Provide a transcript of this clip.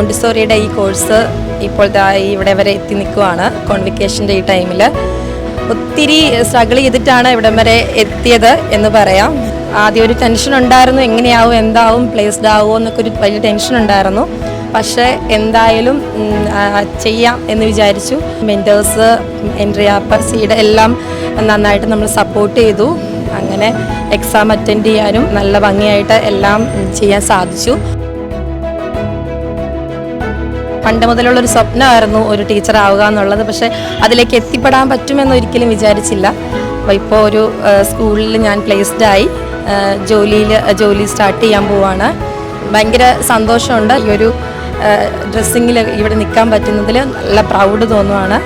മോണ്ടിസോറിയുടെ ഈ കോഴ്സ് ഇപ്പോൾ ഇവിടെ വരെ എത്തി നിൽക്കുവാണ്. കോൺവിക്കേഷൻ്റെ ഈ ടൈമിൽ ഒത്തിരി സ്ട്രഗിൾ ചെയ്തിട്ടാണ് ഇവിടം വരെ എത്തിയത് എന്ന് പറയാം. ആദ്യം ഒരു ടെൻഷൻ ഉണ്ടായിരുന്നു, എങ്ങനെയാവും, എന്താവും, പ്ലേസ്ഡ് ആവുമോ എന്നൊക്കെ ഒരു വലിയ ടെൻഷൻ ഉണ്ടായിരുന്നു. പക്ഷേ എന്തായാലും ചെയ്യാം എന്ന് വിചാരിച്ചു. മെൻറ്റേഴ്സ്, എൻട്രിയ, പർസീഡ് എല്ലാം നന്നായിട്ട് നമ്മൾ സപ്പോർട്ട് ചെയ്തു. അങ്ങനെ എക്സാം അറ്റൻഡ് ചെയ്യാനും നല്ല ഭംഗിയായിട്ട് എല്ലാം ചെയ്യാൻ സാധിച്ചു. പണ്ട് മുതലുള്ളൊരു സ്വപ്നമായിരുന്നു ഒരു ടീച്ചർ ആവുക എന്നുള്ളത്. പക്ഷേ അതിലേക്ക് എത്തിപ്പെടാൻ പറ്റുമെന്ന് ഒരിക്കലും വിചാരിച്ചില്ല. അപ്പോൾ ഇപ്പോൾ ഒരു സ്കൂളിൽ ഞാൻ പ്ലേസ്ഡായി, ജോലി സ്റ്റാർട്ട് ചെയ്യാൻ പോവാണ്. ഭയങ്കര സന്തോഷമുണ്ട്. ഈ ഒരു ഡ്രസ്സിങ്ങിൽ ഇവിടെ നിൽക്കാൻ പറ്റുന്നതിൽ നല്ല പ്രൗഡ് തോന്നുവാണ്.